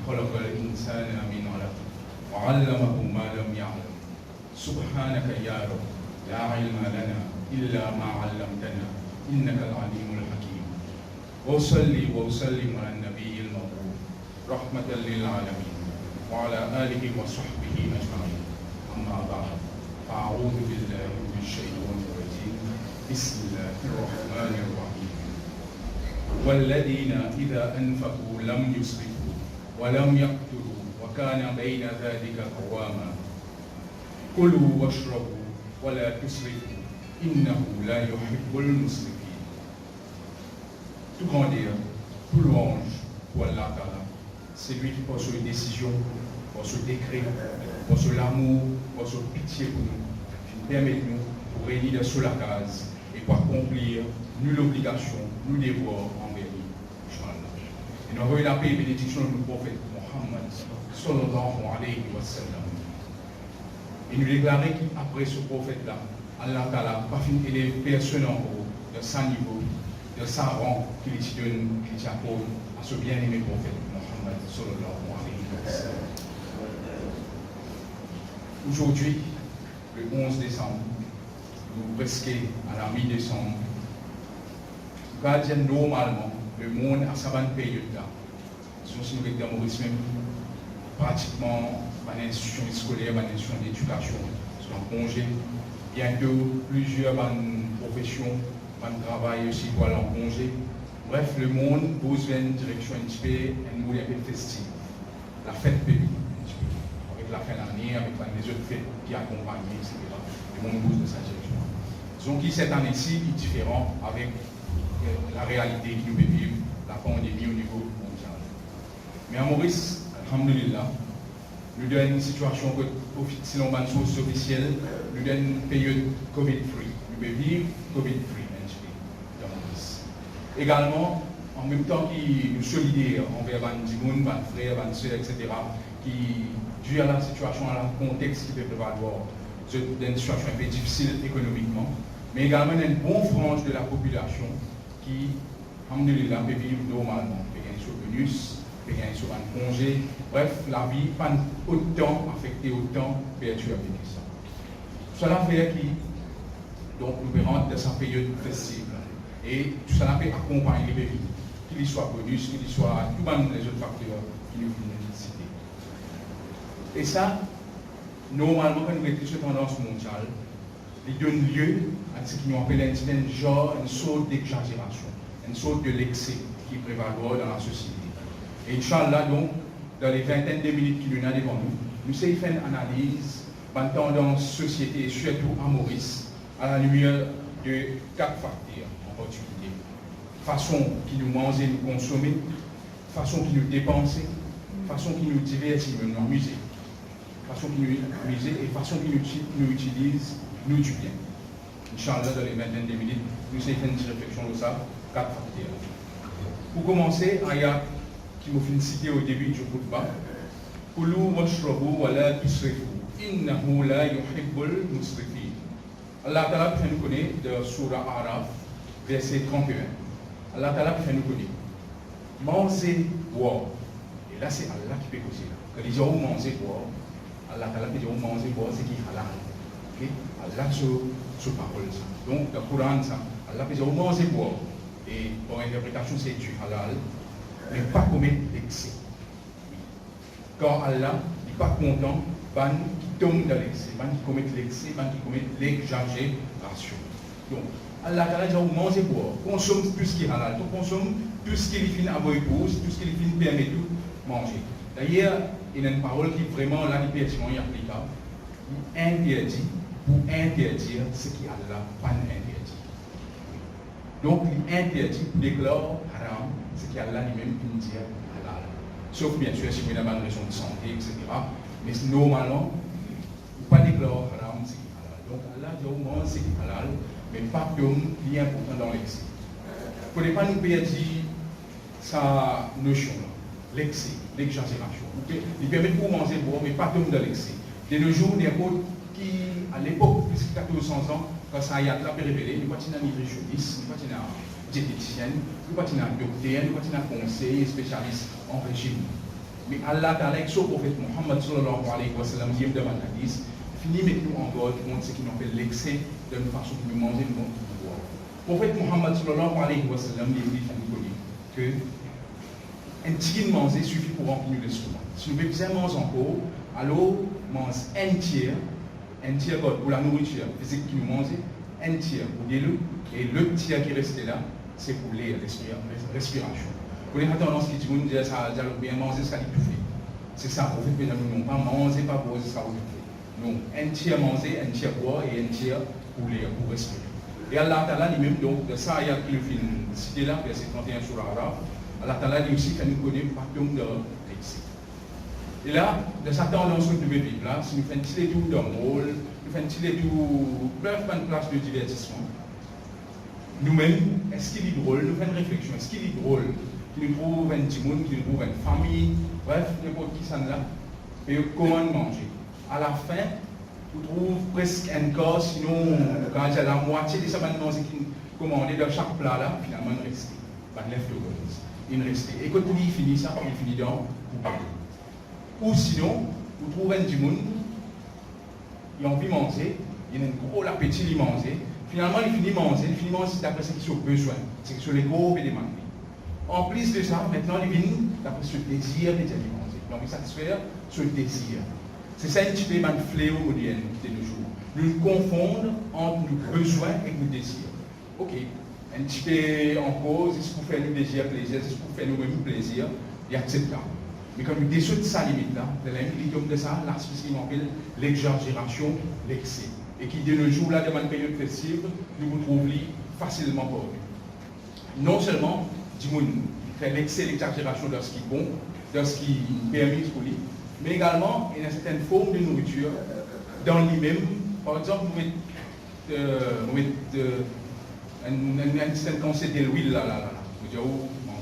خلق الإنسان من علق وعلمه ما لم يعلم سبحانك يا رب لا علم لنا إلا ما علمتنا إنك العليم الحكيم وأصلي وأسلم على النبي المبعوث رحمة للعالمين وعلى آله وصحبه أجمعين أما بعد فأعوذ بالله من الشيطان الرجيم بسم الله الرحمن الرحيم والذين إذا أنفقوا لم يسرفوا ولم يقتروا وكان بين ذلك قواما كلوا واشربوا ولا تسرفوا إنه لا يحب المسرفين. Tout grandir, tout louange pour Allah Ta'ala, c'est lui qui pose une décision, pour ce décret, pour ce l'amour, pour ce pitié pour nous, qui permet de nous pour régner sur la case et pour accomplir nulle obligation, nous devoir envers lui. Et nous avons la paix et bénédiction de notre prophète Mohammed sallallahu alayhi wa sallam. Et nous déclarer qu'après ce prophète-là, Allah Ta'ala pas fini élever personne en haut de sa niveau, de sa rang qu'il donne, qu'il appelle à ce bien-aimé prophète Mohammed sallallahu alayhi wa sallam. Aujourd'hui, le 11 décembre, nous presque à la mi-décembre, nous normalement le monde à sa bonne période-là. Si nous regardons Maurice même, pratiquement, dans l'institution scolaire, dans l'institution d'éducation, sont en congé. Bientôt, plusieurs professions, travail aussi pour aller en congé. Bref, le monde pose une direction un petit peu, un mood un peu festif. La fête pays, avec la fin d'année, avec les autres fêtes qui accompagnent, etc. Le monde pose de sa direction. Donc, cette année-ci est différent avec la réalité qui nous vivons, la pandémie au niveau mondial. Mais à Maurice, alhamdulillah, nous donne une situation que, si l'on a une source officielle, nous donne une période Covid-free. Nous pouvons vivre Covid-free dans Maurice. Également, en même temps qu'il nous solidaire envers les frères, les soeurs, etc., qui, dû à la situation, à la contexte qui peut prévaloir, dans une situation un peu difficile économiquement, mais également une bonne frange de la population qui, alhamdulillah, peut vivre normalement, peut gagner sur bonus, peut gagner sur un congé. Bref, la vie pas autant affectée, autant perturbée que ça. Cela fait qui, donc, nous rentre dans sa période festive. Et tout cela peut accompagner les bébés, qu'il y soit bonus, qu'il y soit tous les autres facteurs qui nous viennent citer. Et ça, normalement, quand nous mettons cette tendance mondiale, il donne lieu à ce qu'on appelle un genre, une sorte d'exagération, une sorte de l'excès qui prévaut dans la société. Et Inch'Allah, donc, dans les vingtaines de minutes qui nous ont devant nous, nous allons faire une analyse de la tendance société et surtout à Maurice, à la lumière de 4 facteurs en particulier. Façon qui nous mange et nous consommer, façon qui nous dépenser, façon qui nous divertit, nous amuser, façon qui nous amuser et façon qui nous utilise, nous du bien. Inch'Allah, dans les vingtaines de minutes, nous allons faire une petite réflexion de ça, 4 facteurs. Pour commencer, ayat qui m'a fait citer au début du khutbah, Kulu washrabu wa la tusrifu, innahu la yuhibbul musrifin. Allah Ta'ala fait nous connaître de Surah Araf, verset 31. Allah Ta'ala fait nous connaître. Manger, boire. Et là, c'est Allah qui peut causer là. Quand il dit manger, boire, Allah Ta'ala peut dire manger, boire, c'est qui halal. Okay? Allah sur parole ça. Donc, le Coran, ça, Allah peut dire manger, boire. Et pour l'interprétation, c'est du halal. Mais pas commettre l'excès. Quand Allah n'est pas content, ban qui tombe dans l'excès, ban qui commet l'excès, ban qui commet l'exagération. Donc, Allah dit on mange et boire, consomme tout ce qui est halal, on consomme tout ce qui est fin à vos épouses, tout ce qui est fin permet tout manger. D'ailleurs, il y a une parole qui vraiment là, qui est applicable. Il interdit pour interdire ce qui Allah pas interdit. Donc, il interdit pour déclarer haram ce qui Allah lui-même dit halal. Sauf bien sûr si vous avez une raison de santé, etc. Mais normalement, il ne pas déclarer haram ce qui est halal. Donc, Allah dit au moins ce qui est halal, mais pas d'homme qui est important dans l'excès. Il ne faut pas nous perdre sa notion, l'excès, l'exagération. Il permet de manger boire, mais pas d'homme dans l'excès. De nos jours, il y a qui, à l'époque, plus de 1400 ans, quand ça y a été révélé, nous pas un nutritionniste, nous pas une diététicienne, nous pas un docteur, nous pas un conseiller spécialiste en régime. Mais Allah Ta'ala, avec son prophète Muhammad sallallahu alayhi wa sallam, qui est devant la hadith, finit avec nous encore, tout le monde sait qu'il en fait l'excès de une façon de manger le monde du pouvoir. Le prophète Muhammad sallallahu alayhi wa sallam, il dit que un petit manger suffit pour remplir l'estomac. Si nous voulons bien manger encore, alors mange un tiers pour la nourriture physique qui nous mange, un tiers pour l'eau, et le tiers qui reste là, c'est pour l'air, respiration. Pour les tendance qui disent ça, bien manger, ça étouffer. C'est ça, en fait, non pas manger, pas boire, ça étouffer. Non, un tiers manger, un tiers boire et un tiers pour l'air, pour respirer. Et Allah Ta'ala lui-même, donc, de ça, il y a qui le film cité là, verset 31 sur l'Arab, Allah Ta'ala dit aussi qu'il nous connaît par de l'excès. Et là, de sa tendance que nous devons vivre là, si nous faisons un petit détour d'un rôle, nous faisons un petit détour, plein de places de divertissement, nous-mêmes, est-ce qu'il est drôle? Nous faisons une réflexion, est-ce qu'il est drôle qu'il nous trouve un petit monde, qu'il nous trouve une famille, bref, n'importe qui ça là, et comment manger? À la fin, vous trouvez presque un corps, sinon, quand il y a la moitié de ça, maintenant, c'est qu'il commandé dans chaque plat là, finalement, il reste. Pas de leftovers. Il reste. Et quand il finit ça, il finit dans poubelle. Ou sinon, vous trouvez un petit monde, il a envie de manger, il a un gros appétit de manger, finalement, il finit de manger, c'est d'après ce qu'il a besoin, c'est que sur les gros et les manques. En plus de ça, maintenant, il vient d'après ce désir de manger. Donc, il satisfaire ce désir. C'est ça un petit peu un fléau moderne de nos jours. Nous confondons entre nos besoins et nos désirs. Ok, un petit peu en cause, c'est pour faire nous désir, plaisir, c'est pour faire nous-mêmes plaisir, il y a acceptable. Mais quand nous décidons de sa limite là, de l'idiome de ça, là, c'est ce qu'on appelle l'exagération, l'excès. Et qui de nos jours là, dans une période festive, nous vous trouvons facilement pour nous. Non seulement, dis-moi, fait l'excès, l'exagération de ce qui est bon, de ce qui est permis pour lui, mais également, il y a certaines formes de nourriture dans lui-même. Par exemple, vous mettez un certain concept de l'huile là. Vous dites, oh, non,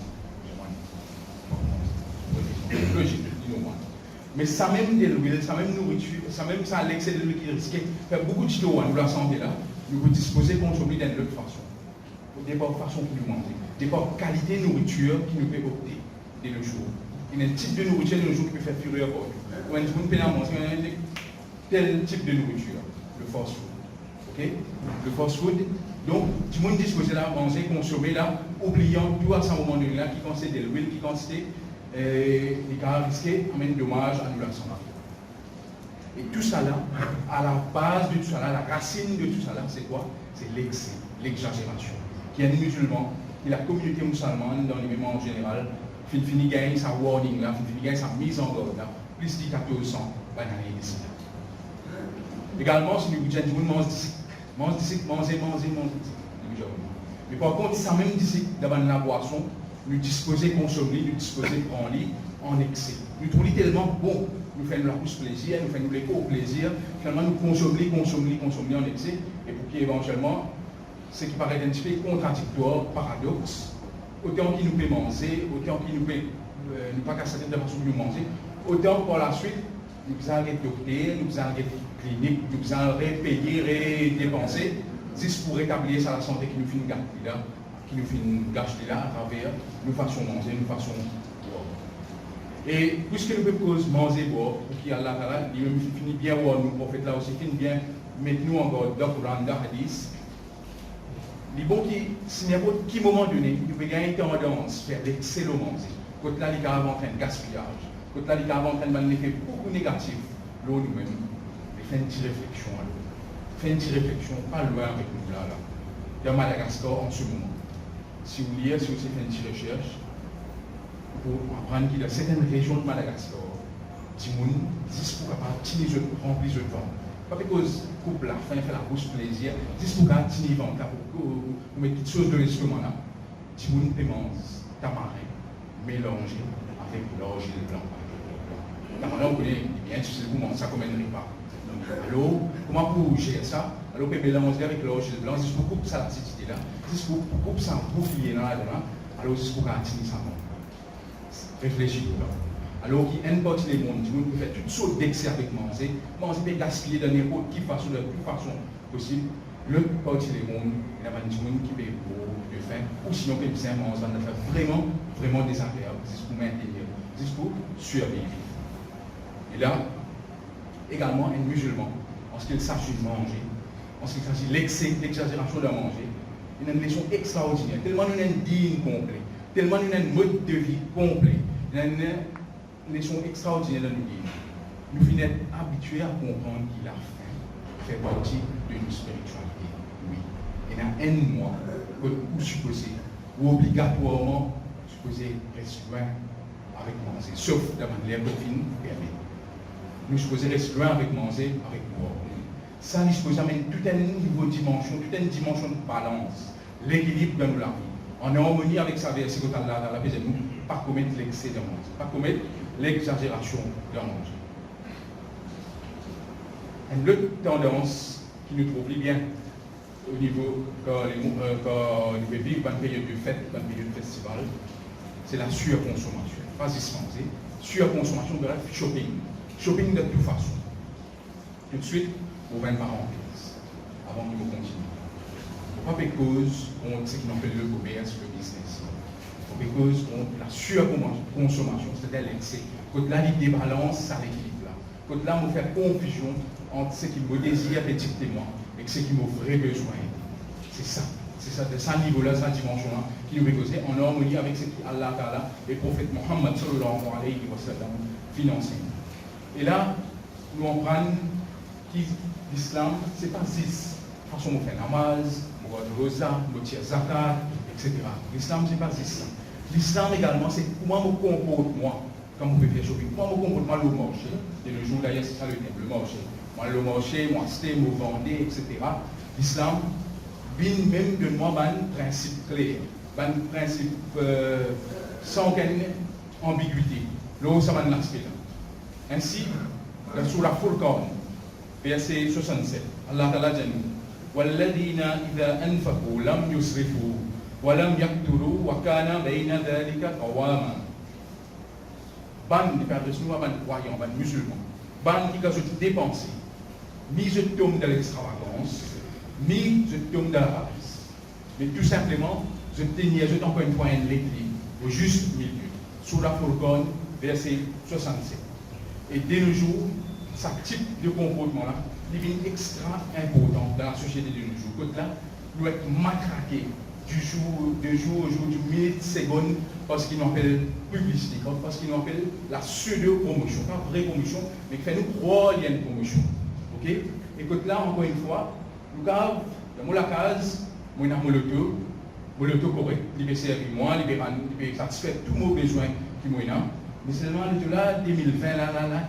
logique, dis-moi. Mais ça même de l'huile, ça même nourriture, ça même ça l'excès de l'huile qui risque de faire beaucoup de choses nous la santé là, nous vous disposer de consommer d'une autre façon. Des pas façon pour nous manger, des pas qualité de nourriture qui nous peut opter de nos jours. Il y a un type de nourriture de nos jours qui peut faire fureur pour nous. Ou un type de manger tel type de nourriture, le fast food. Ok? Le fast food. Donc, tout le monde disposé là, manger, consommer là, oubliant tout à ce moment là qui consiste de l'huile, qui consiste des cas risqués, amène dommage à nous la santé. Et tout ça là, à la base de tout ça là, la racine de tout ça là, c'est quoi? C'est l'excès, l'exagération. Qui est un musulman, et la communauté musulmane, dans les mémoires en général, finit gagner sa warning là, finit gagner sa mise en garde là, plus de 1400 bananes ici. Également, si nous disons manger. Mais par contre, ça même d'ici, devant la boisson, nous disposer consommer, nous disposer prendre en excès. Nous trouvons tellement bon, nous faisons la plus plaisir, nous faisons l'écho au plaisir, finalement nous consommer en excès, et pour qui éventuellement, ce qui paraît un petit peu contradictoire, paradoxe, autant qu'il nous peut manger, autant qu'il nous peut ne pas casser de façon de manger, autant par la suite, nous allons docteur, nous allons clinique, nous allons payer, dépenser, juste pour rétablir ça la santé qui nous fait gâcher là, qui nous fait gâcher là à travers nous façons manger, nous façons boire. Et puisque nous pouvons manger, boire, pour qu'il y a là, il finit bien voir nous, prophète là aussi, finit bien mettre nous en garde dans le hadith. Les bons qui, si n'importe quel moment donné, nous pouvons gagner tendance à faire l'excès de manger. Quand là, il y a un train de gaspillage. Quand là, il y a un train de manifester beaucoup négatif. L'eau nous-mêmes, fait une petite réflexion à l'eau. Fait une petite réflexion, pas loin avec nous là. Dans Madagascar en ce moment. Si vous lisez, si vous faites une petite recherche, pour apprendre qu'il y a certaines régions de Madagascar, qui sont juste pour remplir de vent. Pas parce que le couple la fin fait la bouche plaisir, juste pour gagner vent, pour mettre quelque chose de l'instrument là. Qui sont des manges, tamarin, mélangés avec l'argile blanc. Tamarin, on connaît bien, tu sais comment ça comme un repas. Alors, comment pour gérer ça? Alors, on peut mélanger avec l'argile blanc, juste pour couper ça l'acidité là, juste pour couper ça boufflier dans la dedans, alors juste pour gagner ça. Réfléchis là. Alors qu'il y a une partie des mondes qui peut faire toutes sortes d'excès avec manger peut gaspiller de n'importe quelle façon, de toute façon possible. L'autre partie des mondes, il y a des gens qui paient pour de faim, ou sinon que bien manger, on a fait vraiment désagréable, c'est ce qu'on maintenir juste pour survivre. Et là, également, un musulman, en ce qu'il s'agit de manger, en ce qu'il s'agit de l'excès, l'exagération de manger, il a une leçon extraordinaire, tellement il a un digne complet, tellement il a un mode de vie complet, il a une leçon extraordinaire dans nos guides. Nous finissons habitués à comprendre qu'il a fait partie de notre spiritualité. Oui. Il y a un mois que vous supposez, ou obligatoirement, supposez rester loin avec manger, sauf la manière que vous permet. Nous supposons rester loin avec manger, avec boire. Ça, nous supposons amener tout un niveau de dimension, toute une dimension de balance, l'équilibre dans la vie, en harmonie avec sa verset que Allah dans la paix de nous, pas commettre l'excès de manger, pas commettre l'exagération de manger. Une autre tendance qui nous trouve bien au niveau quand nous vivons dans une période de fête, dans une période de festival, c'est la surconsommation. Pas dispenser, surconsommation de la shopping. Shopping de toute façon. Tout de suite, au 20 parenthèses, avant que nous continuions. Pas cause on ce qu'on appelle le commerce, le business. Pas cause on la surconsommation, c'est-à-dire l'excès. Quand là, il débalance, ça l'équilibre là. Quand là, on fait confusion entre ce qui me désire effectivement et ce qui me vrai besoin. C'est ça. C'est ça, de ce niveau-là, cette dimension-là, qui nous est causé en harmonie avec ce que Allah Ta'ala et le prophète Mohammed sallallahu alayhi wa sallam financent. Et là, nous en prenons qui l'islam, c'est pas 6. Façon, on fait namaz, on va de rosa, on tire zakat, etc. L'islam, c'est pas 6. L'islam également, c'est comment je me comporte, moi, quand je fais shopping. Comment je me comporte, moi, le marché. Et le jour d'ailleurs, c'est ça le thème, le marché. Moi, le marché, moi, c'était, moi, vendais, etc. L'islam, même de moi, un principe clair, un principe sans aucune ambiguïté. Là, ça va dans l'aspect là. Ainsi, sur la Furqan, verset 67, Allah Ta'ala dit وَالَّذِينَ إِذَا أَنْفَقُوا لَمْ يُسْرِفُوا وَلَمْ يَقْتُرُوا وَكَانَ بَيْنَ ذَلِكَ قَوَامًا. Ban de perdre nous, ban croyants, ban musulmans, ban qui ont dépensé, ni je tombe dans l'extravagance, ni je tombe dans la paresse. Mais tout simplement, je tenais encore une fois un l'équilibre, au juste milieu, sous la Furqan, verset 67. Et dès le jour, ce type de comportement-là devient extra important dans la société de nos jours. Côte là, nous sommes matraqués du jour au jour, du minute, seconde, parce qu'ils nous appellent publicité, parce qu'ils nous appellent la pseudo-promotion. Pas vraie promotion, mais qui fait nous croire qu'il y a une promotion. Ok? Et côte là, encore une fois, nous avons dans la case, nous avons l'auto correct. Il peut servir moi, il peut satisfaire tous nos besoins qui nous ont. Mais seulement là, 2020,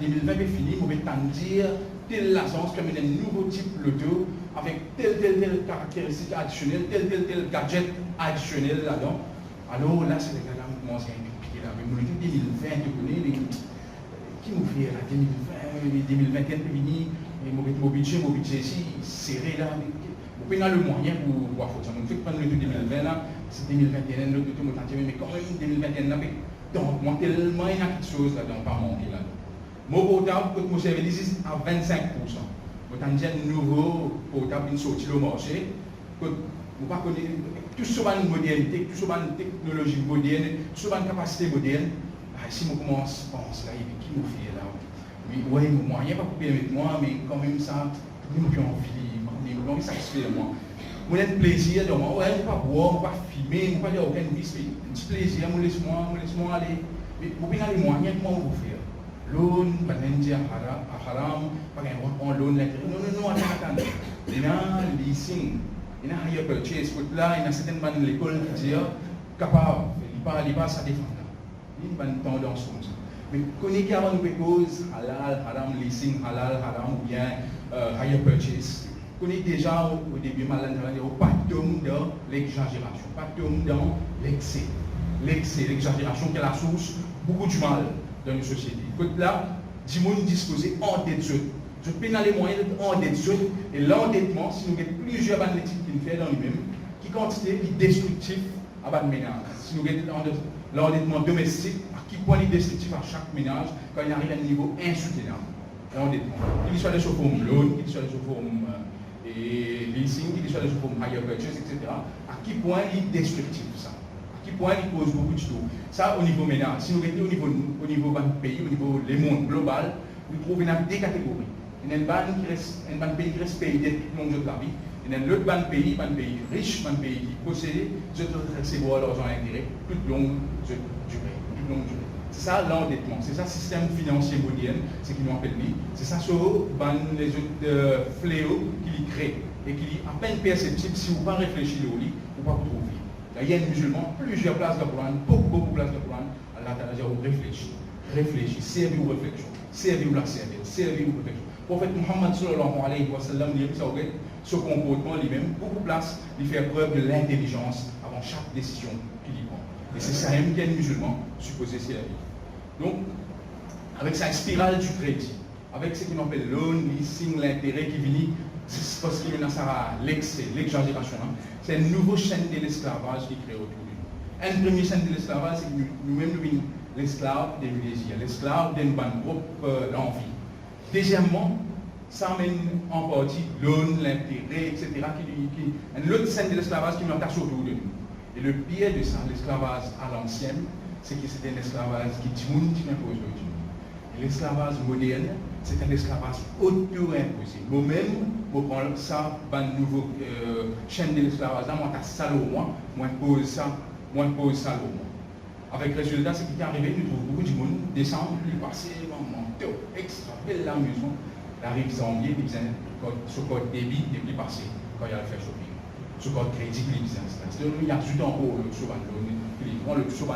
2020 est fini, on va dire telle l'agence comme un nouveau type l'auto avec telle caractéristique additionnelle, tel gadget additionnel là-dedans. Alors là, c'est les gars qui commencent à impliquer là. Mais mon 2020, tu connais, qui nous fait là, 2020, 2021 est fini, mon budget ici, serré là. On peut avoir le moyen pour voir ça. On fait prendre le 2020 là, c'est 2021, l'autre tout, mais quand même 2021 là, donc, moi, tellement il y a quelque chose là-dedans, pas manquer là-dedans. Mon portable, quand je vais dire, à 25%. Quand on dit un nouveau portable, une sortie au marché, quand vous ne connaissez tout ce qui est modernité, tout ce qui est technologie moderne, tout ce qui est capacité moderne, si on commence à penser là, qui nous fait là? Oui, mon moyen, pas pour avec moi, mais quand même ça, nous avons envie de satisfaire moi. Moi, j'ai un plaisir de moi, ouais, je ne vais pas boire, je ne vais pas filmer, je ne vais pas dire aucun vice, mais un petit plaisir, laisse-moi aller. Mais vous pouvez aller moyen, comment vous faire? L'on, pas dire haram, pas un loan l'intérieur. Non, attends. Il y a un leasing, il y a un higher purchase, là, il y a certainement l'école qui dit capable, il pas ça défendre. Il y a une tendance comme ça. Mais connaissez avant nous cause halal, haram, leasing, halal, haram, ou bien higher purchase. On est déjà au début pas dans l'exagération, pas dans l'excès. L'exagération qui est la source beaucoup du mal dans nos sociétés. Là, du monde disposé endetté. Je peux dans les moyens d'endetté. Et l'endettement, si nous avons plusieurs magnétiques qui nous fait dans lui-même, qui quantité est destructif à bas de ménage. Si nous avons l'endettement domestique, à qui point il est destructif à chaque ménage quand il arrive à un niveau insoutenable. L'endettement. Qu'il soit sous forme loan, qu'il soit sous forme et leasing, qu'il soit sous forme higher purchase, etc. À qui point il est destructif ça? À qui qui point qui cause beaucoup de choses. Ça, au niveau ménage, si nous regardons au niveau du pays, au niveau du monde global, nous trouvons deux catégories. Il y a un pays qui respecte tout le monde de la vie. Il y a un autre pays riche, un pays qui possède, je dois recevoir l'argent intérêt toute longue durée. C'est ça l'endettement, c'est ça le système financier moderne, c'est ce qu'ils nous appellent. C'est ça les autres fléaux qui les créent et qui est à peine perceptible si vous ne pas réfléchir au lit, vous ne pas vous trouver. Il y a des musulmans, plusieurs places de Coran, beaucoup de places de Coran, Allah t'a dit réfléchir, servir aux réflexions, servir la réflexion. Le prophète Muhammad sallallahu alayhi wa sallam dit que ce comportement lui-même, beaucoup de place, il fait preuve de l'intelligence avant chaque décision qu'il y prend. Et c'est ça même qu'un musulman supposé servir. Donc, avec sa spirale du crédit, avec ce qu'on appelle loan, leasing, l'intérêt qui vient, c'est parce qu'il y a l'exagération. C'est une nouvelle chaîne de l'esclavage qui crée autour de nous. Une première chaîne de l'esclavage, c'est que nous-mêmes, nous sommes l'esclave des désirs, l'esclave d'un groupe d'envie. Deuxièmement, ça amène en partie l'aune, l'intérêt, etc. Une autre scène de l'esclavage qui nous attache autour de nous. Et le pire de ça, l'esclavage à l'ancienne, c'est que c'était un esclavage qui impose aujourd'hui. Et l'esclavage moderne, c'est un esclavage auto-imposé. Moi-même, je prends ça, une nouvelle chaîne de l'esclavage, moi, je suis moi, pose ça au moins. Avec le résultat, c'est qu'il est arrivé, nous trouvons beaucoup de monde descendre, lui passer, manteau, extra, belle amusement. L'arrive janvier, il faisait ce code débit, il est passé quand il a fait shopping. Ce code crédit, il faisait ça. Il y a tout en haut, le souvent, le souvent,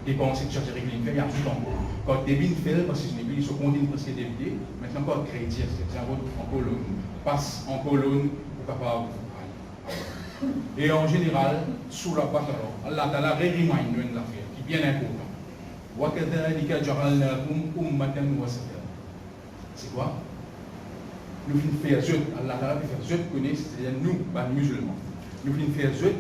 dépenser de charger régulièrement, il y a tout en haut. Quand débit, il fait, parce que il se continue presque débité, maintenant, code crédit, c'est en colonne. Passe en colonne, pour capable. Et en général, sous la bataille, Allah Ta'ala remind nous de l'affaire, qui est bien important. C'est quoi? Nous finissons faire zut, Allah Ta'ala fait faire zut connaître, c'est-à-dire nous, les musulmans. Nous finissons faire zut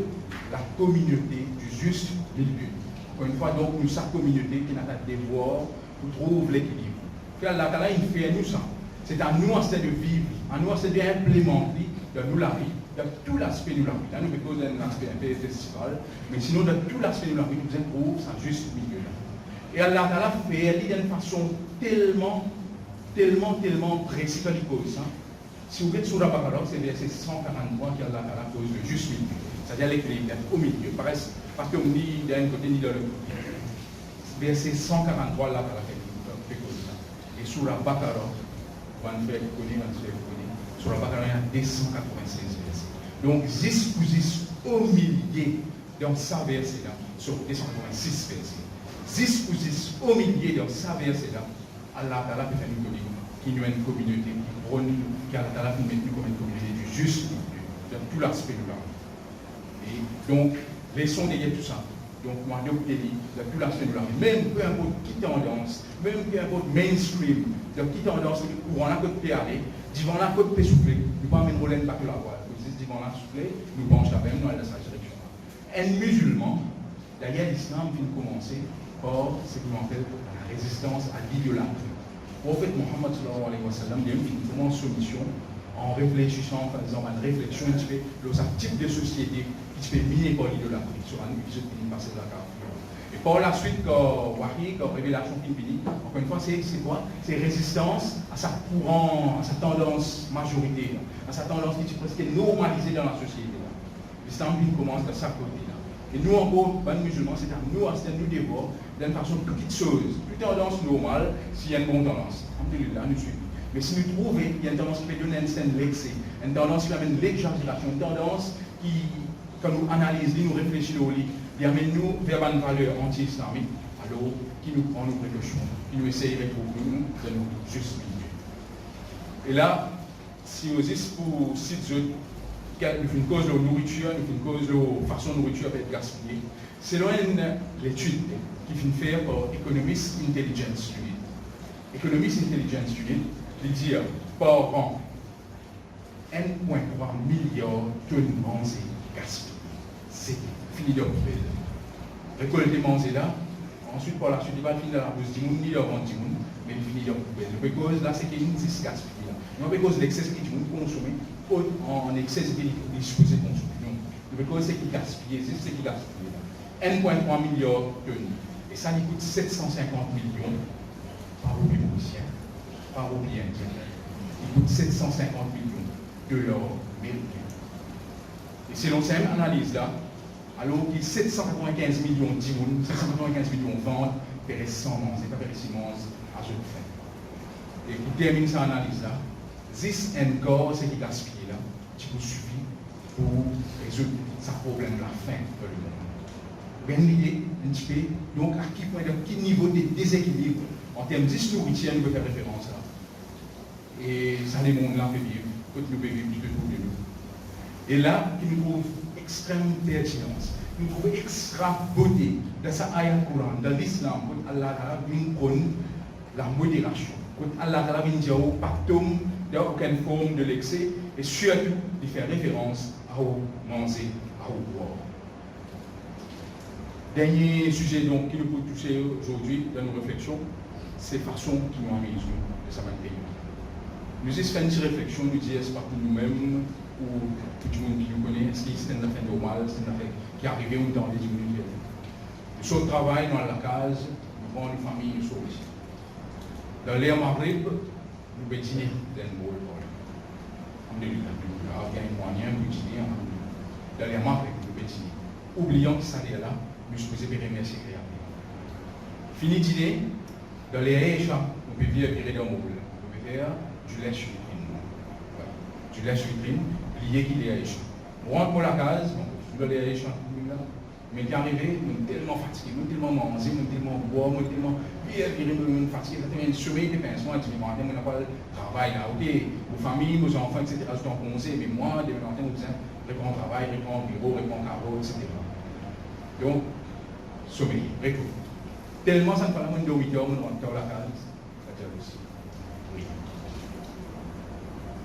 la communauté du juste milieu. Encore une fois, donc, nous, sa communauté qui n'a pas de devoir, pour trouver l'équilibre. Allah Ta'ala, il fait à nous ça. C'est à nous, c'est de vivre, à nous, c'est d'implémenter dans nous la vie. De tout l'aspect de la vie. Là, nous faisons un aspect un peu festival, mais sinon, de tout l'aspect de la vie, nous improvisons ça juste milieu là. Et Allah Ta'ala fait d'une façon tellement précise qu'il cause. Si vous êtes sur la Baqarah, c'est verset 143 qu'Allah Ta'ala cause le juste milieu. C'est-à-dire l'équilibre, au milieu. Parce qu'on dit d'un côté ni de l'autre. Verset 143, Allah Ta'ala fait cause ça. Et sur la Baqarah, on va faire connaître, sur la Baqarah, il y a 296 versets. Donc, 10 au millier dans sa verset-là, sur 286 versets. 10 au millier dans sa verset-là, Allah Ta'ala peut faire une communauté qui prône, qui Allah Ta'ala peut mettre comme une communauté du juste, dans tout l'aspect de la vie. Et donc, laissons derrière tout ça. Donc, moi, je vous dis, dans tout l'aspect de la vie, même peu importe qui tendance, même peu importe mainstream, dans qui tendance, où on a que de aller, devant la côte soufflée, nous ne pouvons pas même rouler pas que la voile. Nous disons devant la soufflée, nous penchons la même, nous allons dans sa direction. Un musulman, d'ailleurs l'islam vient commencer par ce qu'on appelle la résistance à l'idolâtrie. Le prophète Muhammad sallallahu alayhi wa sallam, il commence sa mission en réfléchissant, par exemple, à une réflexion sur un type de société qui se fait miner par l'idolâtrie, sur un épisode qui passe de la carte. Et par la suite, quand Wahi, quand révélation qui finit, encore une fois, c'est quoi? C'est résistance à sa courant, à sa tendance majoritaire, à sa tendance qui est presque normalisée dans la société. L'islam commence de sa côté-là. Et nous, encore, les musulmans, c'est à nous, nous devoir, d'une façon petite chose, toute tendance normale, s'il y a une bonne tendance. Alhamdulillah, nous suivons. Mais si nous trouvons qu'il y a une tendance qui peut donner l'excès, une tendance qui amène l'exagération, une tendance qui, quand nous analysons, nous réfléchissons au lit, qui amène nous vers une valeur anti-islamique, alors qui nous prend nos précautions, qui nous essaye de retrouver nous de nous juste milieu. Et là, si vous dites pour six autres, nous une cause de nourriture, nous une cause de façon de nourriture peut être gaspillée, selon l'étude qui vient faire par Economist Intelligence Unit. Economist Intelligence Unit, il dit par an, 1,3 milliard de tonnes manger gaspillées. C'est fini de poubelle. Récolter manger là, ensuite par la suite, il va finir dans la bouche du monde, ni dans du monde, mais il finit dans la poubelle. Le cause là, c'est qu'il y a une gaspillée. Non, parce que l'excès qui est consommé, en excès qui est supposé consommer. Non, le cause c'est qu'il gaspille, c'est ce qui gaspille. 1,3 milliard de tonnes. Et ça lui coûte 750 millions par rupie mauricien, par rupie indien. Il coûte 750 millions de l'or américain. Et selon cette analyse-là, alors qu'il y a 795 millions de 795 millions de ventes, il reste 100 ans, c'est pas précisément à ce fait. Et pour terminer cette analyse-là, 10 encore, c'est qui gaspille là, qui vous suffit pour résoudre ce problème de la faim dans le monde. Vous avez une idée, un petit peu, donc à quel niveau de déséquilibre en termes de nourriture nous peut faire référence là. Et ça, les mondes là, peut vivre, quand nous pouvons vivre tout autour de nous. Et là, il nous trouve extrême pertinence, nous trouve extra beauté dans sa ayat Coran, dans l'islam, quand Allah nous prône la modération, quand Allah nous dit pactum, il n'y a aucune forme de l'excès, et surtout, il fait référence à manger, à boire. Dernier sujet donc, qui nous peut toucher aujourd'hui dans nos réflexions, c'est la façon qui nous amène de sa pays. Nous avons fait une petite réflexion, nous disons, est-ce pas pour nous-mêmes, ou tout le monde qui nous connaît, est-ce que c'est une affaire normale, c'est une affaire qui est arrivée dans les minutes. Nous sommes au travail, dans la case, nous avons une famille, nous sommes ici. Dans l'air Maghreb, nous pouvons dîner dans le bol. Nous avons un moyen de dîner. Dans l'air Maghreb, nous pouvons dîner. Oublions que ça est là, nous sommes supposés remercier Créateur. Fini dîner, dans les réchants, nous pouvons virer dans le bol. Nous pouvons faire du lait sur vitrine. Du lait sur vitrine, lié qu'il est réchant. On rentre pour la case, dans les réchants, mais qui est arrivé, nous sommes tellement fatigués, nous sommes tellement mangés, nous sommes tellement bois, nous sommes tellement bien fatigués, nous sommes sommeil des pinceaux, nous n'avons pas le travail là, ok, vos familles, vos enfants, etc., je suis en congé, mais moi, demain matin, nous disons, réponds au travail, réponds au bureau, réponds au carreau, etc. Donc, sommeil, réponds. Tellement ça ne parle pas de 8 heures, nous rentrons dans la case, c'est aussi. Oui.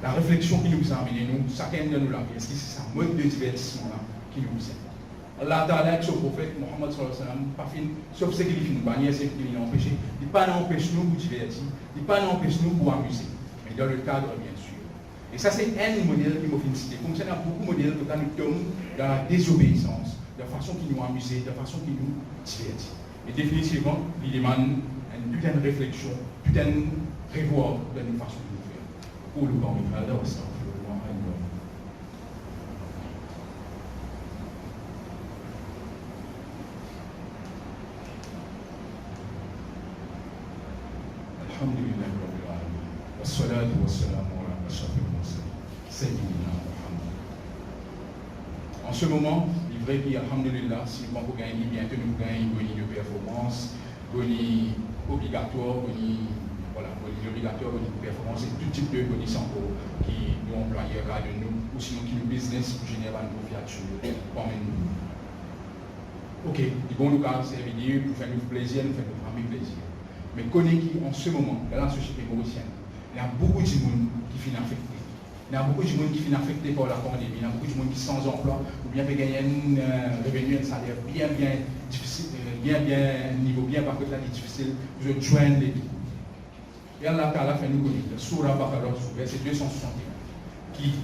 La réflexion qui nous a amené, nous, chacun de nous là, est-ce que c'est ça, mode de divertissement là, qui nous aide? Allah Ta'ala avec son prophète Mohammed sallallahu alayhi wa sallam, pas fin, sauf ce qu'il finit bannière, c'est qu'il nous empêché. Il ne pas n'empêche nous pour divertir, il ne pas n'empêche nous pour amuser, mais dans le cadre bien sûr. Et ça c'est un modèle qui m'a fait citer. Comme ça, il y a beaucoup de modèles que nous tombons dans la désobéissance, de la façon qui nous amuse, de la façon qui nous divertit. Et définitivement, il demande une putain de réflexion, putain de revoir de notre façon de nous faire. Pour le corps, il va d'abord ça. الحمد لله رب العالمين والصلاة والسلام على أشرف المرسلين سيدنا محمد. En ce moment, il est vrai qu'Alhamdulillah, si on peut gagner, bientôt nous gagnons une performance, une obligatoire, une obligatoire, une performance, et tout type de connaissances qui nous employera de nous, ou sinon qui nous business pour générer une profit parmi nous. Ok, du bon nous cas, c'est évident, pour faire nous plaisir, nous faire notre famille plaisir. Mais connaissez en ce moment, dans la société mauricienne, il y a beaucoup de gens qui finissent affectés. Il y a beaucoup de gens qui finissent affectés par la pandémie. Il y a beaucoup de gens qui sont sans emploi ou bien qui gagnent un revenu, un salaire bien difficile, niveau bien par contre là, difficile, pour joindre les deux. Et Allah Ta'ala fait nous connaître, Surah Baqarah, verset 261, qui,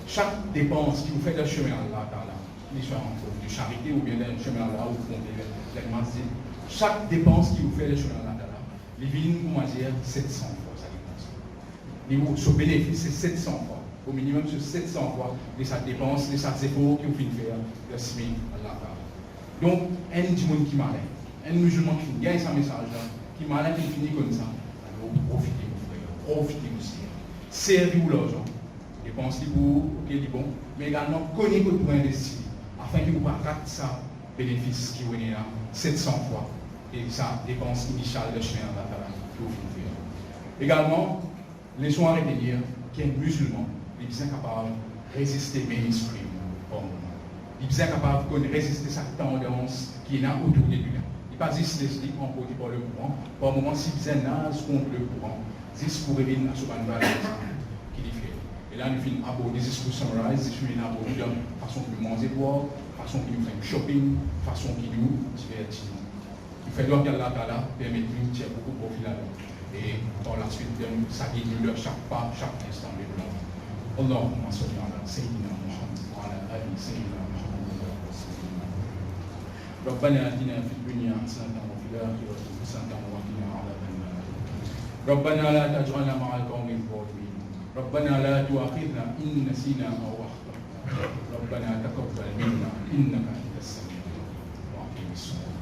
chaque dépense qui vous fait d'un chemin à Allah Ta'ala, soit en forme de charité ou bien d'un chemin à Allah, ou chaque dépense qui vous fait d'un chemin à Allah Ta'ala, les vignes, comment dire, 700 fois sa dépense. Niveau sur bénéfice, c'est 700 fois. Au minimum, sur 700 fois de sa dépense, de sa efforts qui vous fait faire le SMI à Allah. Donc, un monde qui malin, un musulman qui gagne sa message, qui malin, qui finit comme ça, alors profitez, mon frère, profitez aussi. Servez-vous l'argent. Dépensez pour, ok, bon, mais également, connaissez votre point d'investir, afin que vous ne ratez ça bénéfice qui vous est là 700 fois. Et sa dépense initiale de chemin à la que vous faire. Également, laissons arrêter de dire qu'un musulman est bien capable de résister au mainstream par moment. Il est bien capable de résister à cette tendance qui est là autour de lui. Il n'est pas juste emporté par le courant. Par moment, si vous êtes nage contre le courant, juste pour revenir à ce manuel qui est fait. Et là, nous finissons aborder, juste pour summarize, nous finissons aborder de façon qui nous mange boire, façon qui nous fait shopping, façon qui nous divertit. Il fait donc qu'Allah Ta'ala permet de nous tirer beaucoup de profit là-dedans. Et par la suite, ça guide nous chaque pas, chaque instant de nous. Allahumma salli ala Sayyidina Muhammad wa ala ali Sayyidina Muhammad. ربنا آتنا في الدنيا حسنة وفي الآخرة حسنة وقنا عذاب النار ربنا لا تجعلنا مع القوم الظالمين ربنا لا تؤاخذنا إن نسينا أو أخطأنا ربنا تقبل منا إنك أنت السميع العليم وأقم الصلاة